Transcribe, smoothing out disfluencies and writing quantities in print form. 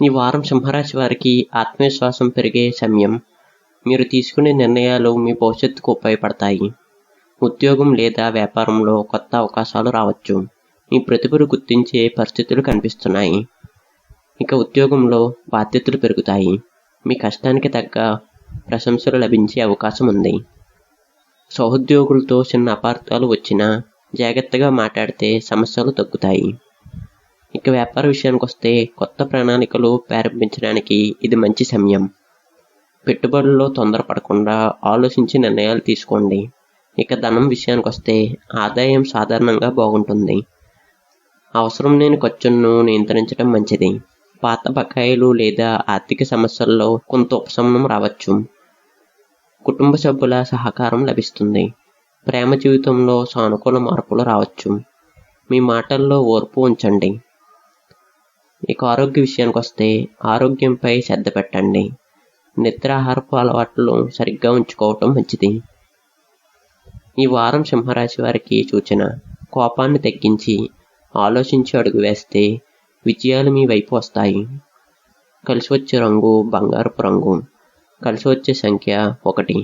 ఈ వారం సింహరాశి వారికి ఆత్మవిశ్వాసం పెరిగే సమయం. మీరు తీసుకునే నిర్ణయాలు మీ భవిష్యత్తుకు ఉపయోగపడతాయి. ఉద్యోగం లేదా వ్యాపారంలో కొత్త అవకాశాలు రావచ్చు. మీ ప్రతిభను గుర్తించే పరిస్థితులు కనిపిస్తున్నాయి. ఇక ఉద్యోగంలో బాధ్యతలు పెరుగుతాయి. మీ కష్టానికి తగ్గ ప్రశంసలు లభించే అవకాశం ఉంది. సహోద్యోగులతో చిన్న అపార్థాలు వచ్చినా జాగ్రత్తగా మాట్లాడితే సమస్యలు తగ్గుతాయి. ఇక వ్యాపార విషయానికి వస్తే కొత్త ప్రణాళికలు ప్రారంభించడానికి ఇది మంచి సమయం. పెట్టుబడుల్లో తొందరపడకుండా ఆలోచించి నిర్ణయాలు తీసుకోండి. ఇక ధనం విషయానికి వస్తే ఆదాయం సాధారణంగా బాగుంటుంది. అవసరం లేని ఖర్చులను నియంత్రించడం మంచిది. పాత బకాయిలు లేదా ఆర్థిక సమస్యల్లో కొంత ఉపశమనం రావచ్చు. కుటుంబ సభ్యుల సహకారం లభిస్తుంది. ప్రేమ జీవితంలో సానుకూల మార్పులు రావచ్చు. మీ మాటల్లో ఓర్పు ఉంచండి. ఇక ఆరోగ్య విషయానికి వస్తే ఆరోగ్యంపై శ్రద్ధ పెట్టండి. నిద్రాహారపు అలవాట్లు సరిగ్గా ఉంచుకోవటం మంచిది. ఈ వారం సింహరాశి వారికి సూచన: కోపాన్ని తగ్గించి ఆలోచించి అడుగు వేస్తే విజయాలు మీ వైపు వస్తాయి. కలిసి వచ్చే రంగు బంగారపు రంగు. కలిసి వచ్చే సంఖ్య 1.